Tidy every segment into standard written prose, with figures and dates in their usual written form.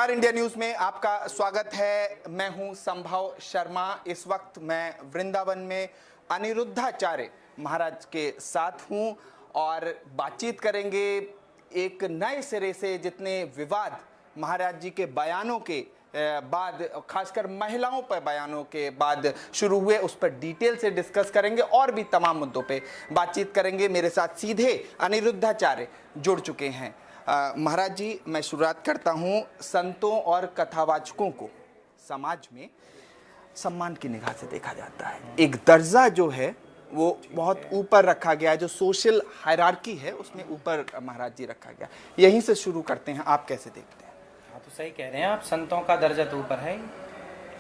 नमस्कार, India news में आपका स्वागत है। मैं हूं संभव शर्मा। इस वक्त मैं वृंदावन में अनिरुद्धाचार्य महाराज के साथ हूं और बातचीत करेंगे एक नए सिरे से। जितने विवाद महाराज जी के बयानों के बाद, खासकर महिलाओं पर बयानों के बाद शुरू हुए, उस पर डिटेल से डिस्कस करेंगे और भी तमाम मुद्दों पे बातचीत करेंगे। मेरे साथ सीधे अनिरुद्धाचार्य जुड़ चुके हैं। महाराज जी, मैं शुरुआत करता हूं। संतों और कथावाचकों को समाज में सम्मान की निगाह से देखा जाता है। एक दर्जा जो है वो बहुत ऊपर रखा गया है, जो सोशल हायरार्की है उसमें ऊपर महाराज जी रखा गया। यहीं से शुरू करते हैं, आप कैसे देखते हैं? हाँ, तो सही कह रहे हैं आप। संतों का दर्जा तो ऊपर है,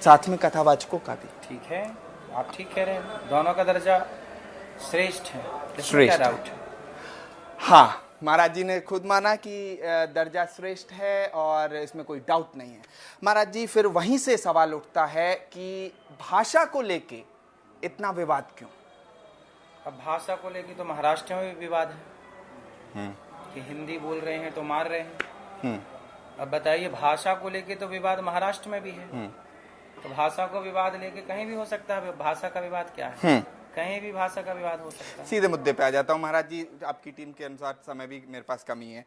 साथ में कथावाचकों का भी। ठीक है, आप ठीक कह रहे हैं। दोनों का दर्जा श्रेष्ठ है, इसमें श्रेष्ठ क्या है। डाउट है? हाँ, महाराज जी ने खुद माना कि दर्जा श्रेष्ठ है और इसमें कोई डाउट नहीं है। महाराज जी, फिर वहीं से सवाल उठता है कि भाषा को लेके इतना विवाद क्यों? अब भाषा को लेकर तो महाराष्ट्र में भी विवाद है कि हिंदी बोल रहे हैं तो मार रहे हैं। अब बताइए, भाषा को लेके तो विवाद महाराष्ट्र में भी है, तो भाषा को विवाद लेके कहीं भी हो सकता है। भाषा का विवाद क्या है? कहीं भी भाषा का विवाद हो सकता है। सीधे मुद्दे पे आ जाता हूँ महाराज जी। आपकी टीम के अनुसार समय भी मेरे पास कमी है।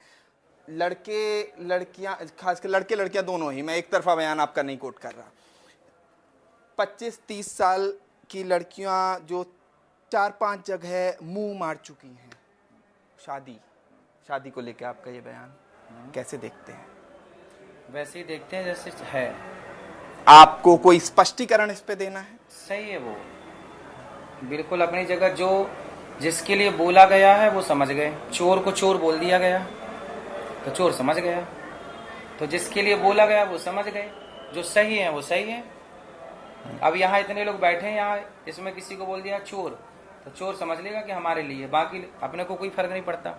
लड़के लड़कियां, खासकर लड़के लड़कियां दोनों ही, मैं एक तरफा बयान आपका नहीं कोट कर रहा। 25-30 साल की लड़कियां जो 4-5 जगह मुंह मार चुकी हैं शादी को लेकर, आपका ये बयान कैसे देखते हैं? वैसे ही देखते हैं जैसे है। आपको कोई स्पष्टीकरण इस पे देना है? सही है, वो बिल्कुल अपनी जगह। जो जिसके लिए बोला गया है वो समझ गए। चोर को चोर बोल दिया गया तो चोर समझ गया, तो जिसके लिए बोला गया वो समझ गए। जो सही है वो सही है। अब यहाँ इतने लोग बैठे हैं, यहाँ इसमें किसी को बोल दिया चोर, तो चोर समझ लेगा कि हमारे लिए, बाकी अपने को कोई फर्क नहीं पड़ता।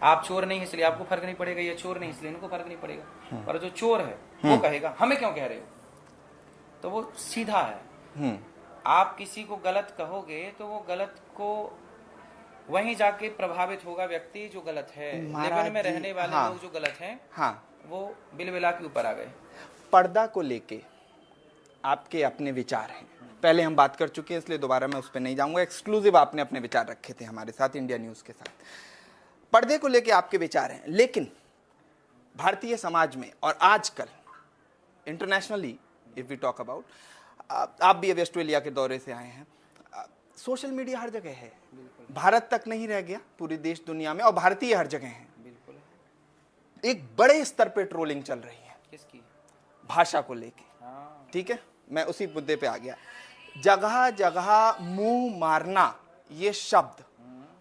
आप चोर नहीं इसलिए आपको फर्क नहीं पड़ेगा, ये चोर नहीं इसलिए इनको फर्क नहीं पड़ेगा। पर जो चोर है वो कहेगा हमें क्यों कह रहे हो, तो वो सीधा है। आप किसी को गलत कहोगे तो वो गलत को वहीं जाके प्रभावित होगा व्यक्ति जो गलत है। लेकिन में रहने वाले लोग जो गलत हैं, वो बिलबिला के ऊपर आ गए। पर्दा को लेके आपके अपने विचार हैं। पहले हम बात कर चुके हैं, इसलिए दोबारा मैं उस पर नहीं जाऊंगा। एक्सक्लूसिव आपने अपने विचार रखे थे हमारे साथ, इंडिया न्यूज के साथ। पर्दे को लेके आपके विचार हैं, लेकिन भारतीय समाज में और आजकल internationally if we talk about, आप भी अभी ऑस्ट्रेलिया के दौरे से आए हैं, सोशल मीडिया हर जगह है। भारत तक नहीं रह गया, पूरी देश दुनिया में, और भारतीय हर जगह हैं। बिल्कुल एक बड़े स्तर पे ट्रोलिंग चल रही है। किसकी? भाषा को लेके। ठीक है, मैं उसी मुद्दे पे आ गया। जगह जगह मुंह मारना ये शब्द,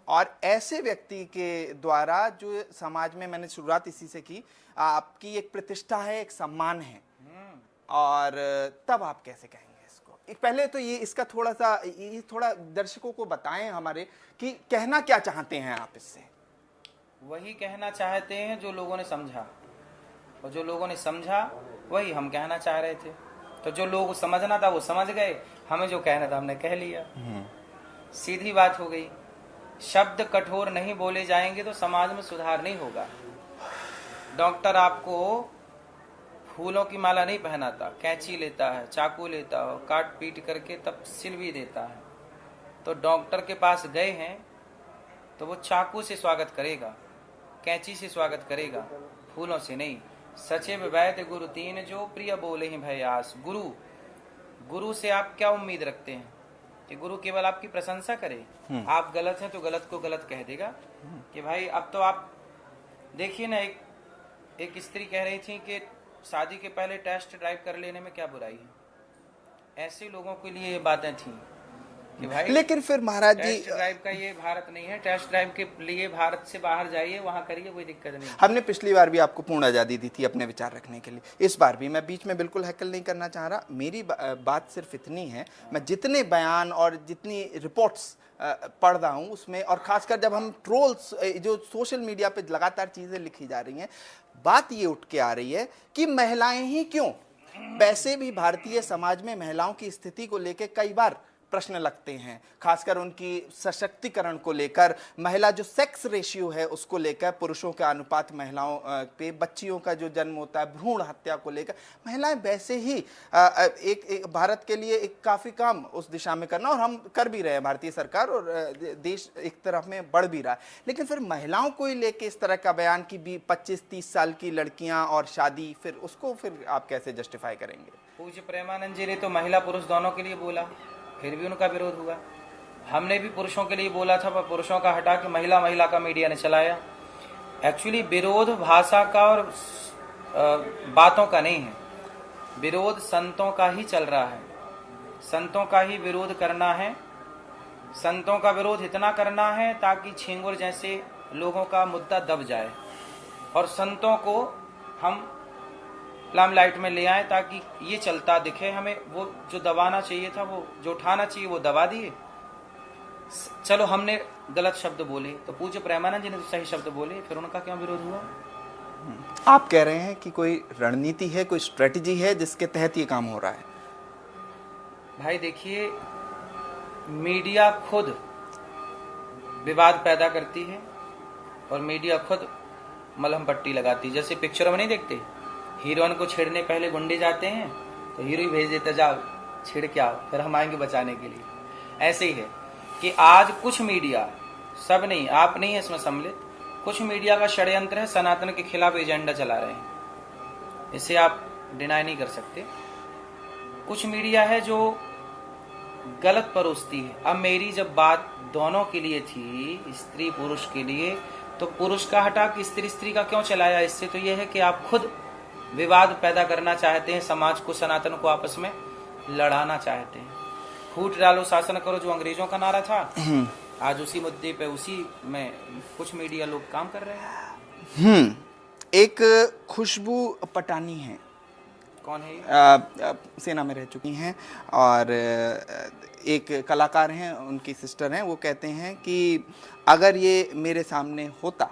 और ऐसे व्यक्ति के द्वारा जो समाज में, मैंने शुरुआत इसी से की, आपकी एक प्रतिष्ठा है, एक सम्मान है, और तब आप कैसे कहेंगे इसको? पहले तो ये इसका थोड़ा दर्शकों को बताएं हमारे कि कहना क्या चाहते हैं आप इससे। वही कहना चाहते हैं जो लोगों ने समझा, और जो लोगों ने समझा वही हम कहना चाह रहे थे। तो जो लोग समझना था वो समझ गए, हमें जो कहना था हमने कह लिया। सीधी बात हो गई। शब्द कठोर नहीं बोले जाएंगे तो समाज में सुधार नहीं होगा। डॉक्टर आपको फूलों की माला नहीं पहनाता, कैंची लेता है, चाकू लेता है, काट पीट करके तब सिल भी देता है। तो डॉक्टर के पास गए हैं तो वो चाकू से स्वागत करेगा, कैंची से स्वागत करेगा, फूलों से नहीं। सचिव वैद्य गुरु तीन जो प्रिय बोले ही भयास। गुरु से आप क्या उम्मीद रखते हैं कि गुरु केवल आपकी प्रशंसा करे? आप गलत हैं तो गलत को गलत कह देगा कि भाई अब तो आप देखिए ना, एक स्त्री कह रही थी कि शादी के पहले टेस्ट ड्राइव कर लेने में क्या बुराई है। ऐसे लोगों के लिए ये बातें थी कि भाई, लेकिन फिर महाराज जी, टेस्ट ड्राइव का ये भारत नहीं है। टेस्ट ड्राइव के लिए भारत से बाहर जाइए, वहां करिए, कोई दिक्कत नहीं। हमने पिछली बार भी आपको पूर्ण आज़ादी दी थी अपने विचार रखने के लिए। इस बार भी मैं बीच में बिल्कुल हैकल नहीं करना चाह रहा। मेरी बात सिर्फ इतनी है, मैं जितने बयान और जितनी रिपोर्ट्स पढ़ रहा हूँ उसमें, और खासकर जब हम ट्रोल्स जो सोशल मीडिया पे लगातार चीज़ें लिखी जा रही हैं, बात ये उठ के आ रही है कि महिलाएं ही क्यों, वैसे भी भारतीय समाज में महिलाओं की स्थिति को लेकर कई बार प्रश्न लगते हैं, खासकर उनकी सशक्तिकरण को लेकर, महिला जो सेक्स रेशियो है उसको लेकर, पुरुषों का अनुपात महिलाओं पे, बच्चियों का जो जन्म होता है, भ्रूण हत्या को लेकर। महिलाएं वैसे ही एक भारत के लिए एक काफ़ी काम उस दिशा में करना, और हम कर भी रहे हैं, भारतीय सरकार, और देश एक तरफ में बढ़ भी रहा है। लेकिन फिर महिलाओं को ही लेके इस तरह का बयान कि 25-30 साल की लड़कियां और शादी, फिर उसको फिर आप कैसे जस्टिफाई करेंगे? पूज्य प्रेमानंद जी ने तो महिला पुरुष दोनों के लिए बोला, फिर भी उनका विरोध हुआ। हमने भी पुरुषों के लिए बोला था, पर पुरुषों का हटा के महिला महिला का मीडिया ने चलाया। एक्चुअली विरोध भाषा का और बातों का नहीं है, विरोध संतों का ही चल रहा है। संतों का ही विरोध करना है। संतों का विरोध इतना करना है ताकि छींगुर जैसे लोगों का मुद्दा दब जाए, और संतों को हम लाइमलाइट में ले आए ताकि ये चलता दिखे हमें। वो जो दबाना चाहिए था, वो जो उठाना चाहिए वो दबा दिए। चलो हमने गलत शब्द बोले तो पूज्य प्रेमानंद जी ने तो सही शब्द बोले, फिर उनका क्या विरोध हुआ? आप कह रहे हैं कि कोई रणनीति है, कोई स्ट्रेटजी है जिसके तहत ये काम हो रहा है? भाई देखिए, मीडिया खुद विवाद पैदा करती है और मीडिया खुद मलहम पट्टी लगाती है। जैसे पिक्चरों में नहीं देखते, हीरोइन को छेड़ने पहले गुंडे जाते हैं तो हीरो ही भेज देता, जाओ छेड़ के आओ, फिर हम आएंगे बचाने के लिए। ऐसे ही है कि आज कुछ मीडिया, सब नहीं, आप नहीं है इसमें सम्मिलित, कुछ मीडिया का षड्यंत्र है, सनातन के खिलाफ एजेंडा चला रहे हैं, इसे आप डिनाई नहीं कर सकते। कुछ मीडिया है जो गलत परोसती है। अब मेरी जब बात दोनों के लिए थी, स्त्री पुरुष के लिए, तो पुरुष का हटा कि स्त्री स्त्री का क्यों चलाया? इससे तो यह है कि आप खुद विवाद पैदा करना चाहते हैं, समाज को, सनातन को आपस में लड़ाना चाहते हैं। फूट डालो शासन करो जो अंग्रेजों का नारा था, आज उसी मुद्दे पे, उसी में कुछ मीडिया लोग काम कर रहे हैं। एक खुशबू पटानी है। कौन है? सेना में रह चुकी हैं, और एक कलाकार हैं, उनकी सिस्टर हैं। वो कहते हैं कि अगर ये मेरे सामने होता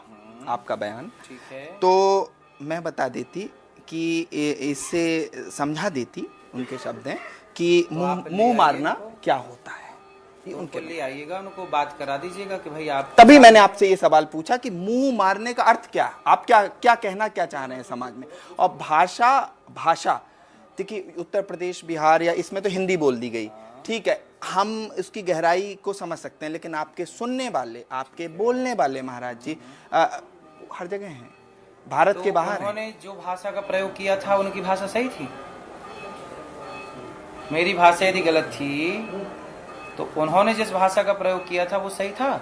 आपका बयान, ठीक है, तो मैं बता देती कि इससे समझा देती, उनके शब्द हैं कि मुंह मारना क्या होता है। उनको ले आइएगा, उनको बात करा दीजिएगा कि भाई आप। तभी मैंने आपसे ये सवाल पूछा कि मुंह मारने का अर्थ क्या, आप क्या कहना क्या चाह रहे हैं समाज में। और भाषा देखिए, उत्तर प्रदेश, बिहार या इसमें तो हिंदी बोल दी गई, ठीक है, हम इसकी गहराई को समझ सकते हैं, लेकिन आपके सुनने वाले, आपके बोलने वाले महाराज जी हर जगह हैं, भारत तो के बाहर। उन्होंने जो भाषा का प्रयोग किया था, उनकी भाषा सही थी। मेरी भाषा यदि गलत थी तो उन्होंने जिस भाषा का प्रयोग किया था वो सही था।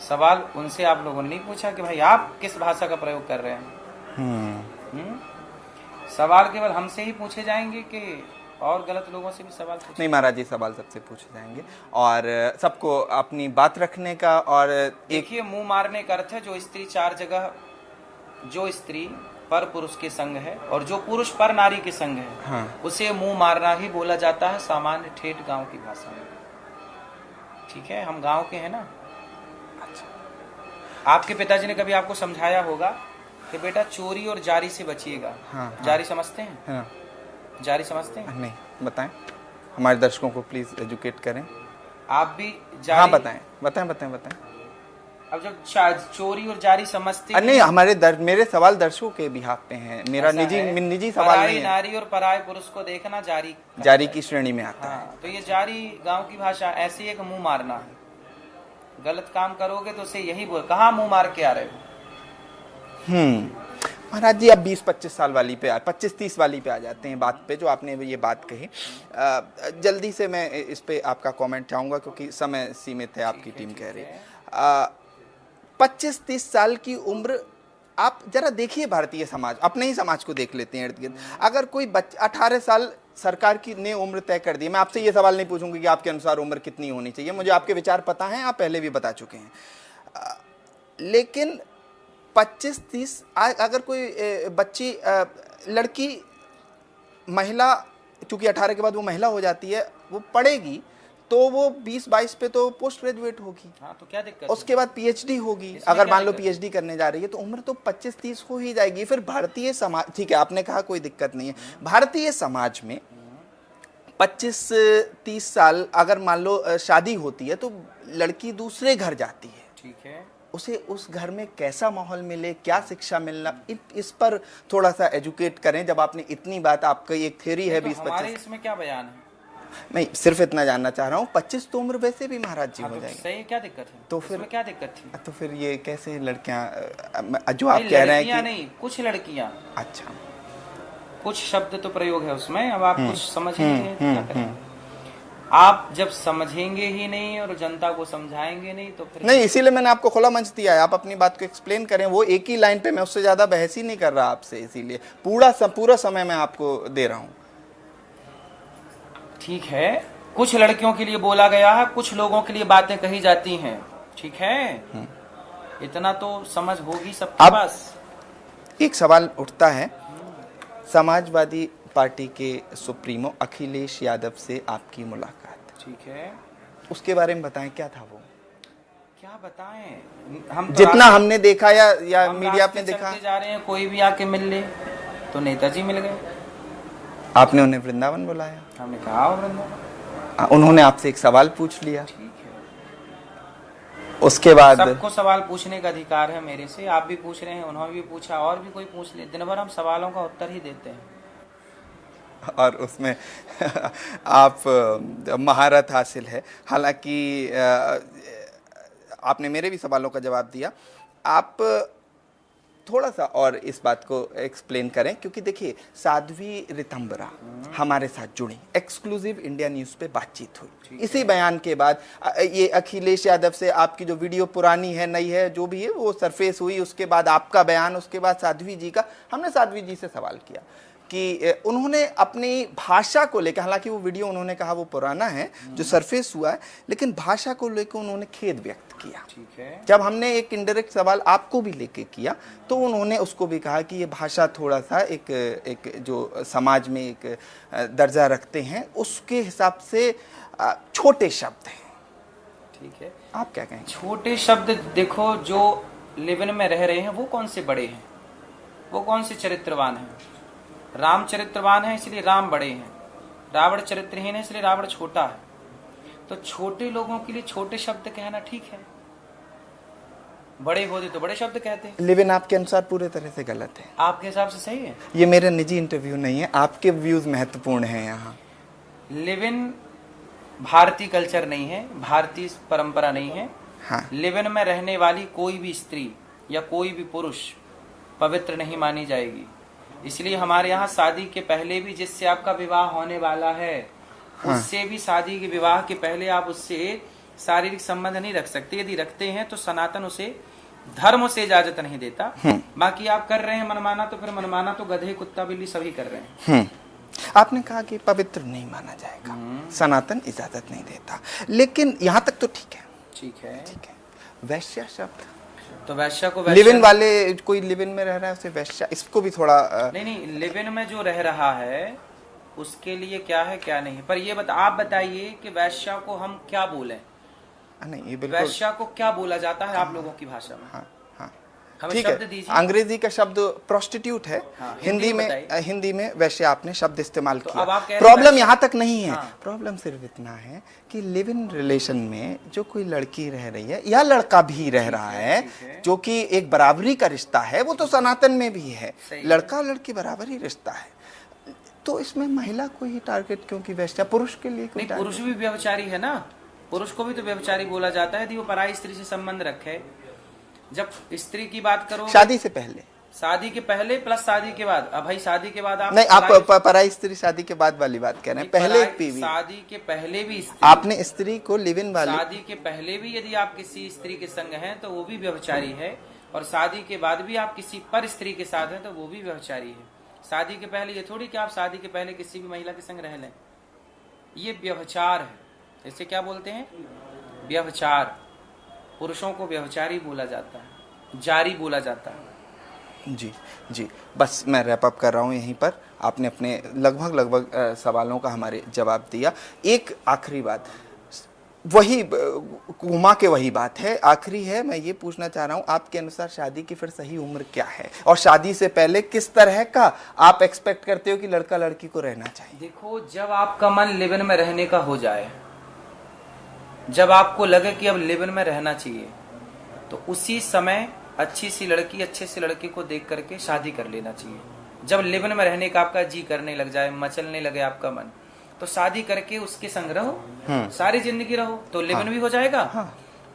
सवाल उनसे आप लोगों ने नहीं पूछा कि भाई आप किस भाषा का प्रयोग कर रहे हैं। सवाल केवल हमसे ही पूछे जाएंगे कि और गलत लोगों से भी सवाल पूछे? नहीं महाराज जी, सवाल सबसे पूछे जाएंगे, और सबको अपनी बात रखने का। और देखिए, मुंह मारने का अर्थ है जो स्त्री चार जगह, जो स्त्री पर पुरुष के संग है और जो पुरुष पर नारी के संग है, हाँ, उसे मुंह मारना ही बोला जाता है, सामान्य ठेठ गांव की भाषा में। ठीक है, हम गांव के हैं ना। अच्छा, आपके पिताजी ने कभी आपको समझाया होगा कि बेटा चोरी और जारी से बचिएगा। हाँ, जारी समझते हैं? हाँ, जारी समझते हैं? नहीं, बताएं, हमारे दर्शकों को प्लीज एजुकेट करें। आप भी जारी? हाँ, बताएं। अब जब चोरी और जारी समझते नहीं, मेरे सवाल दर्शकों के बिहाफ पे हैं, मेरा निजी सवाल नहीं है। नारी और पराये पुरुष को देखना जारी की श्रेणी में आता है। तो ये जारी गांव की भाषा, ऐसे एक मुंह मारना है। गलत काम करोगे तो उसे यही बोल, कहाँ मुंह मार के आ रहे हो। महाराज जी, अब 20-25 साल वाली पे 25-30 वाली पे आ जाते हैं बात पे, जो आपने ये बात कही। जल्दी से मैं इस पे आपका कमेंट चाहूँगा क्योंकि समय सीमित है, आपकी टीम कह रही है। 25-30 साल की उम्र, आप जरा देखिए भारतीय समाज, अपने ही समाज को देख लेते हैं इर्द गिर्द। अगर कोई 18 साल सरकार की ने उम्र तय कर दी, मैं आपसे ये सवाल नहीं पूछूंगी कि आपके अनुसार उम्र कितनी होनी चाहिए, मुझे आपके विचार पता हैं, आप पहले भी बता चुके हैं। लेकिन 25-30, अगर कोई बच्ची, लड़की, महिला, क्योंकि 18 के बाद वो महिला हो जाती है, वो पढ़ेगी तो वो 20-22 पे तो पोस्ट ग्रेजुएट होगी। हाँ, तो क्या दिक्कत? उसके बाद पीएचडी होगी, अगर मान लो पीएचडी करने जा रही है तो उम्र तो 25-30 हो ही जाएगी। फिर भारतीय समाज, ठीक है, आपने कहा कोई दिक्कत नहीं है, भारतीय समाज में 25-30 साल अगर मान लो शादी होती है तो लड़की दूसरे घर जाती है, ठीक है। उसे उस घर में कैसा माहौल मिले, क्या शिक्षा मिलना, इस पर थोड़ा सा एजुकेट करें। जब आपने इतनी बात, आपकी एक थ्योरी है तो 20-25, हमारे इसमें क्या बयान है? नहीं सिर्फ इतना जानना चाह रहा हूँ। 25 तो उम्र वैसे भी महाराज जी हाँ, हो तो जाएगी, सही है, क्या दिक्कत है? तो इसमें फिर क्या दिक्कत थी? तो फिर ये कैसे लड़कियां जो आप नहीं, कह रहे हैं लड़कियां कि नहीं, कुछ लड़कियां, अच्छा कुछ शब्द तो प्रयोग है उसमें। अब आप कुछ समझ ही नहीं रहे तो क्या करें? आप जब समझेंगे ही नहीं और जनता को समझाएंगे नहीं तो फिर नहीं, इसीलिए मैंने आपको खुला मंच दिया है, आप अपनी बात को एक्सप्लेन करें। वो एक ही लाइन पे, मैं उससे ज्यादा बहस ही नहीं कर रहा आपसे, इसीलिए पूरा समय मैं आपको दे रहा हूँ। ठीक है, कुछ लड़कियों के लिए बोला गया है, कुछ लोगों के लिए बातें कही जाती हैं, ठीक है, इतना तो समझ होगी सबके अब पास। एक सवाल उठता है, समाजवादी पार्टी के सुप्रीमो अखिलेश यादव से आपकी मुलाकात, ठीक है, उसके बारे में बताएं, क्या था वो? क्या बताएं, हम तो जितना हमने देखा या हम मीडिया रास्ते पे देखा, चलते जा रहे हैं, कोई भी आके मिल ले, तो नेताजी मिल गए, आपने उन्हें वृंदावन बुलाया, हमने कहा वृंदावन, उन्होंने आपसे एक सवाल पूछ लिया, ठीक है। उसके बाद सबको सवाल पूछने का अधिकार है मेरे से, आप भी पूछ रहे हैं, उन्होंने भी पूछा, और भी कोई पूछ ले, दिन भर हम सवालों का उत्तर ही देते हैं। और उसमें आप महारत हासिल है। हालांकि आपने मेरे भी सवालों का जवाब दिया। आप थोड़ा सा और इस बात को एक्सप्लेन करें, क्योंकि देखिए साध्वी रितंबरा हमारे साथ जुड़ी, एक्सक्लूसिव इंडिया न्यूज़ पे बातचीत हुई इसी बयान के बाद। ये अखिलेश यादव से आपकी जो वीडियो पुरानी है नई है जो भी है वो सरफेस हुई, उसके बाद आपका बयान, उसके बाद साध्वी जी का। हमने साध्वी जी से सवाल किया कि उन्होंने अपनी भाषा को लेकर, हालांकि वो वीडियो उन्होंने कहा वो पुराना है जो सरफेस हुआ है, लेकिन भाषा को लेकर उन्होंने खेद व्यक्त किया। ठीक है, जब हमने एक इनडायरेक्ट सवाल आपको भी लेके किया तो उन्होंने उसको भी कहा कि ये भाषा थोड़ा सा एक जो समाज में एक दर्जा रखते हैं उसके हिसाब से छोटे शब्द हैं। ठीक है, आप क्या कहेंगे? छोटे शब्द देखो, जो लिवन में रह रहे हैं वो कौन से बड़े हैं, वो कौन से चरित्रवान हैं? राम चरित्रवान है इसलिए राम बड़े हैं, रावण चरित्रहीन है इसलिए रावण छोटा है। तो छोटे लोगों के लिए छोटे शब्द कहना ठीक है, बड़े होते तो बड़े शब्द कहते हैं। लेकिन आपके अनुसार पूरे तरह से गलत है। आपके हिसाब से सही है? ये मेरा निजी इंटरव्यू नहीं है, आपके व्यूज महत्वपूर्ण हैं यहाँ। लिव इन भारतीय कल्चर नहीं है, भारतीय परंपरा नहीं है। हाँ, लिव इन में रहने वाली कोई भी स्त्री या कोई भी पुरुष पवित्र नहीं मानी जाएगी। इसलिए हमारे यहाँ शादी के पहले भी जिससे आपका विवाह होने वाला है, हाँ, उससे भी शादी के विवाह के पहले आप उससे शारीरिक संबंध नहीं रख सकते। यदि रखते हैं तो सनातन उसे धर्म से इजाजत नहीं देता। बाकी आप कर रहे हैं मनमाना, तो फिर मनमाना तो गधे कुत्ता बिल्ली सभी कर रहे हैं। आपने कहा कि पवित्र नहीं माना जाएगा, सनातन इजाजत नहीं देता, लेकिन यहाँ तक तो ठीक है। ठीक है, ठीक है। वैश्या शब्द, तो वैश्या को लिव इन वाले, कोई लिव इन में रह रहा है उसे वैश्या, इसको भी थोड़ा नहीं, लिव इन में जो रह रहा है उसके लिए क्या है क्या नहीं। पर ये आप बताइए कि वैश्या को हम क्या बोले? नहीं, ये बिल्कुल, वैश्या को क्या बोला जाता है आप लोगों की भाषा में? हाँ, हाँ, हमें ठीक शब्द है। दीजिए। अंग्रेजी का शब्द प्रोस्टिट्यूट है। हाँ, हिंदी में वैसे आपने शब्द इस्तेमाल तो किया। अब आप कह रहे हैं प्रॉब्लम यहाँ तक नहीं है। हाँ। प्रॉब्लम सिर्फ इतना है कि लिव इन रिलेशन में जो कोई लड़की रह रही है या लड़का भी रह रहा है, जो कि एक बराबरी का रिश्ता है, वो तो सनातन में भी है, लड़का लड़की बराबरी रिश्ता है, तो इसमें महिला को ही टारगेट क्यों? कि वैश्या पुरुष के लिए नहीं, पुरुष भी व्यभिचारी है ना, पुरुष को भी तो व्यभिचारी बोला जाता है यदि वो पराई स्त्री से संबंध रखे। जब स्त्री की बात करो, शादी से पहले, शादी के पहले प्लस शादी के बाद। अब भाई शादी के बाद आप नहीं, आप पराई स्त्री शादी के बाद वाली बात कह रहे हैं, पहले एक बीवी, शादी के पहले भी आपने स्त्री को लिव इन वाली, शादी के पहले भी यदि आप किसी स्त्री के संग हैं तो वो भी व्यभिचारी है, और शादी के बाद भी आप किसी पर स्त्री के साथ हैं तो वो भी व्यभिचारी है। शादी के पहले ये थोड़ी कि आप शादी के पहले किसी भी महिला के संग रह लें, ये व्यभिचार है। इसे क्या बोलते हैं? व्यभिचार। पुरुषों को व्यभिचारी बोला जाता है, जारी बोला जाता है। जी जी, बस मैं रैप अप कर रहा हूँ यहीं पर। आपने अपने लगभग सवालों का हमारे जवाब दिया। एक आखिरी बात, वही घुमा के वही बात है। आखिरी है, मैं ये पूछना चाह रहा हूँ, आपके अनुसार शादी की फिर सही उम्र क्या है, और शादी से पहले किस तरह का आप एक्सपेक्ट करते हो कि लड़का लड़की को रहना चाहिए? देखो, जब आपका मन लिव इन में रहने का हो जाए, जब आपको लगे कि अब लिव इन में रहना चाहिए, तो उसी समय अच्छी सी लड़की, अच्छे से लड़के को देख करके शादी कर लेना चाहिए। जब लिव इन में रहने का आपका जी करने लग जाए, मचलने लगे आपका मन, तो शादी करके उसके संग रहो, सारी जिंदगी रहो, तो लिव इन भी हो जाएगा।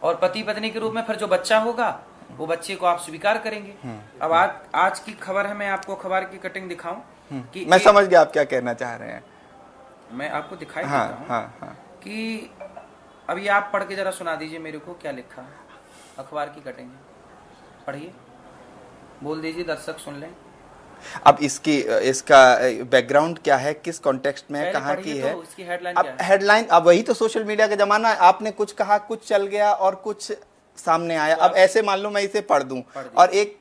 और पति पत्नी के रूप में फिर जो बच्चा होगा, वो बच्चे को आप स्वीकार करेंगे। अब आज की खबर है, मैं आपको खबर की कटिंग दिखाऊं कि मैं समझ गया आप क्या कहना चाह रहे हैं। मैं आपको दिखाई देता हूं कि अभी आप पढ़ के जरा सुना दीजिए मेरे को क्या लिखा है। अखबार की कटिंग है, पढ़िए, बोल दीजिए, दर्शक सुन लें। अब इसका बैकग्राउंड क्या है, किस कॉन्टेक्स्ट में है, कहाँ की है? तो इसकी हेडलाइन अब क्या है? हेडलाइन, अब वही तो सोशल मीडिया का जमाना है, आपने कुछ कहा, कुछ चल गया और कुछ सामने आया। अब ऐसे मान लो मैं इसे पढ़ दूं और एक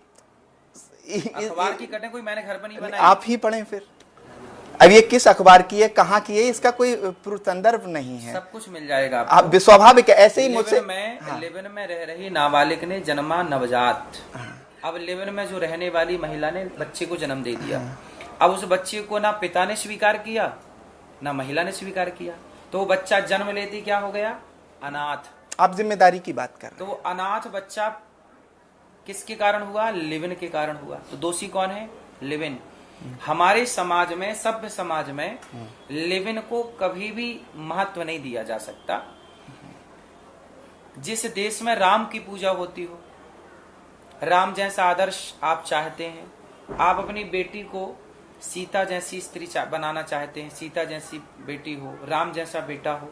अखबार की कटिंग कोई मैंने घर पर नहीं बनाई, आप ही पढ़ें फिर। अब ये किस अखबार की है, कहाँ की है, इसका कोई संदर्भ नहीं है। सब कुछ मिल जाएगा आप स्वाभाविक है, ऐसे ही मुझसे लिव इन में रह रही नाबालिग ने जन्मा नवजात। अब लिव इन में जो रहने वाली महिला ने बच्चे को जन्म दे दिया। अब उस बच्चे को ना पिता ने स्वीकार किया, ना महिला ने स्वीकार किया, तो वो बच्चा जन्म लेते क्या हो गया? अनाथ। आप जिम्मेदारी की बात कर रहे तो वो अनाथ बच्चा किसके कारण हुआ? लिव इन के कारण हुआ। तो दोषी कौन है? Live in. हमारे समाज में, सभ्य समाज में लिव इन को कभी भी महत्व नहीं दिया जा सकता। जिस देश में राम की पूजा होती हो, राम जैसा आदर्श आप चाहते हैं, आप अपनी बेटी को सीता जैसी स्त्री बनाना चाहते हैं, सीता जैसी बेटी हो, राम जैसा बेटा हो,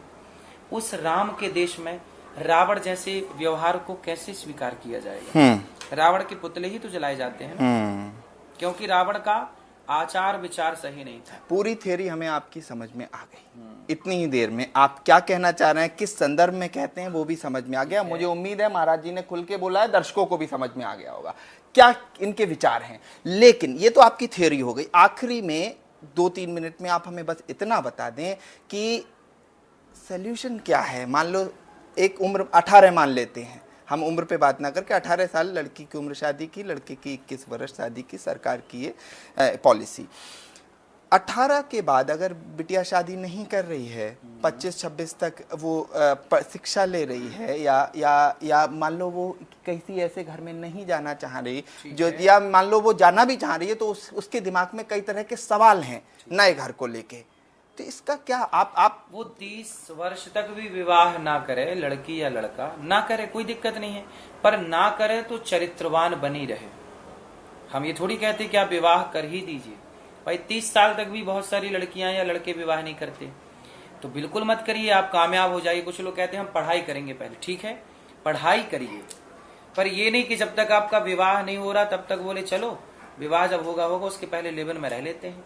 उस राम के देश में रावण जैसे व्यवहार को कैसे स्वीकार किया जाएगा? रावण के पुतले ही तो जलाए जाते हैं ना, क्योंकि रावण का आचार विचार सही नहीं था। पूरी थ्योरी हमें आपकी समझ में आ गई इतनी ही देर में। आप क्या कहना चाह रहे हैं, किस संदर्भ में कहते हैं, वो भी समझ में आ गया। मुझे उम्मीद है महाराज जी ने खुल के बोला है, दर्शकों को भी समझ में आ गया होगा क्या इनके विचार हैं। लेकिन ये तो आपकी थ्योरी हो गई। आखिरी में 2-3 मिनट में आप हमें बस इतना बता दें कि सॉल्यूशन क्या है। मान लो एक उम्र 18 मान लेते हैं, हम उम्र पे बात ना करके 18 साल लड़की की उम्र शादी की, लड़के की 21 वर्ष शादी की, सरकार की ये पॉलिसी। 18 के बाद अगर बिटिया शादी नहीं कर रही है, 25-26 तक वो शिक्षा ले रही है, या मान लो वो किसी ऐसे घर में नहीं जाना चाह रही जो, या मान लो वो जाना भी चाह रही है, तो उसके दिमाग में कई तरह के सवाल हैं नए घर को लेके, तो इसका क्या आप वो 30 वर्ष तक भी विवाह ना करे, लड़की या लड़का ना करे, कोई दिक्कत नहीं है, पर ना करे तो चरित्रवान बनी रहे। हम ये थोड़ी कहते कि आप विवाह कर ही दीजिए। भाई 30 साल तक भी बहुत सारी लड़कियां या लड़के विवाह नहीं करते, तो बिल्कुल मत करिए, आप कामयाब हो जाइए। कुछ लोग कहते हैं हम पढ़ाई करेंगे पहले, ठीक है पढ़ाई करिए, पर ये नहीं कि जब तक आपका विवाह नहीं हो रहा तब तक बोले चलो विवाह जब होगा उसके पहले लिव इन में रह लेते हैं।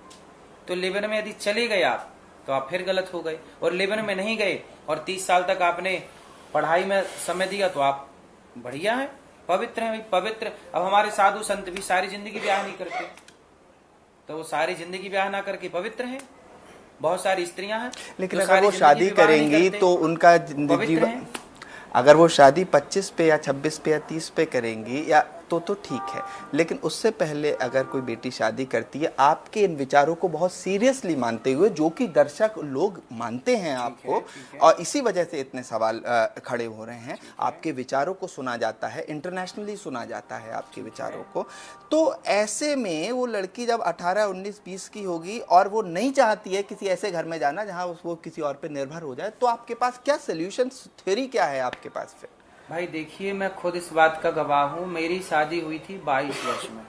तो लिव इन में यदि चले गए आप तो आप फिर गलत हो गए, और लिव इन में नहीं गए और 30 साल तक आपने पढ़ाई में समय दिया तो आप बढ़िया है, पवित्र है। पवित्र, अब हमारे साधु संत भी सारी जिंदगी ब्याह नहीं करते, तो वो सारी जिंदगी ब्याह ना करके पवित्र हैं। बहुत सारी स्त्रियां हैं, लेकिन अगर वो शादी करेंगी तो उनका जीवन, अगर वो शादी 25 पे या 26 पे या 30 पे करेंगी या तो ठीक है, लेकिन उससे पहले अगर कोई बेटी शादी करती है, आपके इन विचारों को बहुत सीरियसली मानते हुए, जो कि दर्शक लोग मानते हैं आपको, और इसी वजह से इतने सवाल खड़े हो रहे हैं, आपके विचारों को सुना जाता है, इंटरनेशनली सुना जाता है आपके विचारों को, तो ऐसे में वो लड़की जब 18, 19, 20 की होगी और वो नहीं चाहती है किसी ऐसे घर में जाना जहाँ वो किसी और पे निर्भर हो जाए, तो आपके पास क्या सोल्यूशन, थ्योरी क्या है आपके पास फिर? भाई देखिए, मैं खुद इस बात का गवाह हूँ। मेरी शादी हुई थी 22 वर्ष में,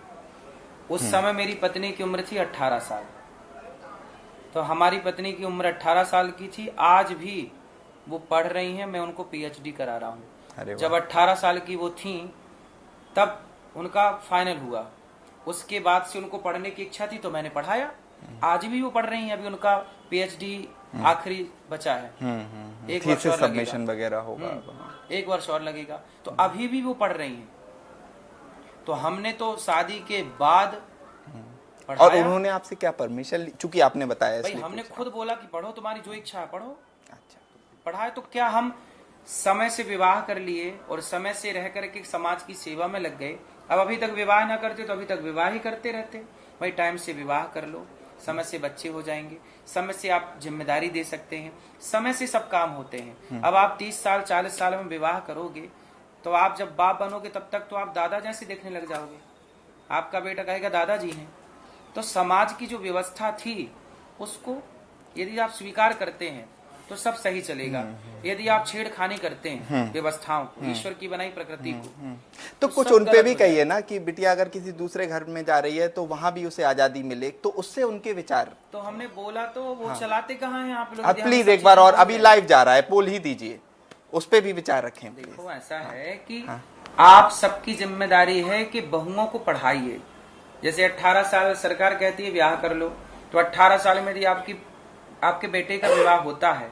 उस समय मेरी पत्नी की उम्र थी 18 साल। तो हमारी पत्नी की उम्र 18 साल की थी, आज भी वो पढ़ रही हैं, मैं उनको पीएचडी करा रहा हूँ। जब 18 साल की वो थी तब उनका फाइनल हुआ, उसके बाद से उनको पढ़ने की इच्छा थी तो मैंने पढ़ाया। आज भी वो पढ़ रही हैं, अभी उनका पीएचडी आखिरी बचा है, एक वर्ष और सबमिशन वगैरह होगा, 1 वर्ष और लगेगा, तो अभी भी वो पढ़ रही हैं। तो हमने तो शादी के बाद पढ़ाया। और उन्होंने आपसे क्या परमिशन ली? चूंकि आपने बताया, भाई हमने खुद बोला कि पढ़ो, तुम्हारी जो इच्छा है पढ़ो। अच्छा, पढ़ाए तो क्या, हम समय से विवाह कर लिए और समय से रह करके समाज की सेवा में लग गए। अब अभी तक विवाह ना करते तो अभी तक विवाह ही करते रहते। भाई टाइम से विवाह कर लो, समय से बच्चे हो जाएंगे, समय से आप जिम्मेदारी दे सकते हैं, समय से सब काम होते हैं। अब आप 30 साल 40 साल में विवाह करोगे तो आप जब बाप बनोगे तब तक तो आप दादा जैसे देखने लग जाओगे, आपका बेटा कहेगा दादाजी हैं। तो समाज की जो व्यवस्था थी उसको यदि आप स्वीकार करते हैं तो सब सही चलेगा। यदि आप छेड़खानी करते हैं व्यवस्थाओं को, ईश्वर की बनाई प्रकृति को, तो कुछ सब उन पे गलत भी हो कहिए ना कि बिटिया अगर किसी दूसरे घर में जा रही है तो वहां भी उसे आजादी मिले, तो उससे उनके विचार। तो हमने बोला तो वो चलाते कहाँ हैं आप लोग? अब प्लीज एक बार और, अभी लाइव जा रहा है, पोल ही दीजिए, उस पे भी विचार रखें। देखो ऐसा है कि आप सबकी जिम्मेदारी है कि बहुओं को पढ़ाइए। जैसे 18 साल सरकार कहती है ब्याह कर लो, तो 18 साल में यदि आपके बेटे का विवाह होता है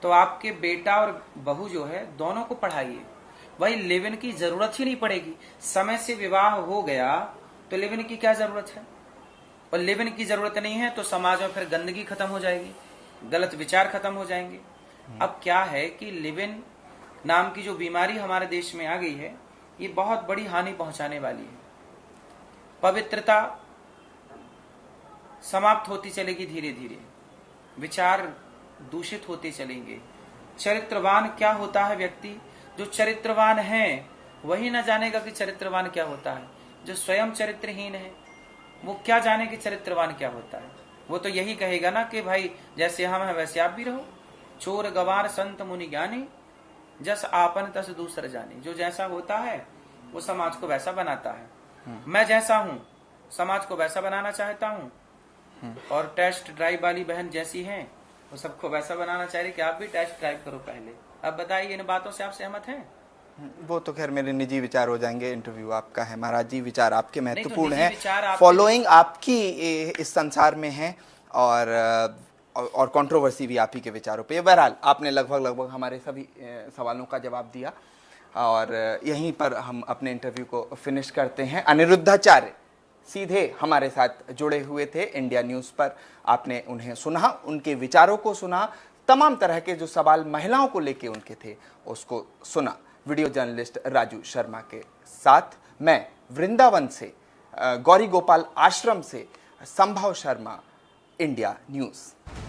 तो आपके बेटा और बहू जो है दोनों को पढ़ाइए। वही लिव इन की जरूरत ही नहीं पड़ेगी। समय से विवाह हो गया तो लिव इन की क्या जरूरत है? और लिव इन की जरूरत नहीं है तो समाज में फिर गंदगी खत्म हो जाएगी, गलत विचार खत्म हो जाएंगे। अब क्या है कि लिव इन नाम की जो बीमारी हमारे देश में आ गई है, ये बहुत बड़ी हानि पहुंचाने वाली है। पवित्रता समाप्त होती चलेगी धीरे धीरे, विचार दूषित होते चलेंगे। चरित्रवान क्या होता है व्यक्ति? जो चरित्रवान है वही न जानेगा कि चरित्रवान क्या होता है। जो स्वयं चरित्रहीन है वो क्या जाने कि चरित्रवान क्या होता है? वो तो यही कहेगा ना कि भाई जैसे हम हैं वैसे आप भी रहो। चोर गवार संत मुनि ज्ञानी, जस आपन तस दूसर जानी। जो जैसा होता है वो समाज को वैसा बनाता है। मैं जैसा हूँ समाज को वैसा बनाना चाहता हूँ, और टेस्ट ड्राइव वाली बहन जैसी हैं वो सबको वैसा बनाना चाहिए कि आप भी टेस्ट ड्राइव करो पहले। अब बताइए इन बातों से आप सहमत हैं? वो तो खैर मेरे निजी विचार हो जाएंगे, इंटरव्यू आपका है महाराज जी, विचार आपके महत्वपूर्ण निजी विचार हैं, आपके- फॉलोइंग आपकी इस संसार में है, और कंट्रोवर्सी भी आप ही के विचारों पे। बहरहाल आपने लगभग हमारे सभी सवालों का जवाब दिया, और यहीं पर हम अपने इंटरव्यू को फिनिश करते हैं। अनिरुद्धाचार्य सीधे हमारे साथ जुड़े हुए थे इंडिया न्यूज़ पर। आपने उन्हें सुना, उनके विचारों को सुना, तमाम तरह के जो सवाल महिलाओं को लेके उनके थे उसको सुना। वीडियो जर्नलिस्ट राजू शर्मा के साथ मैं वृंदावन से, गौरी गोपाल आश्रम से संभव शर्मा, इंडिया न्यूज़।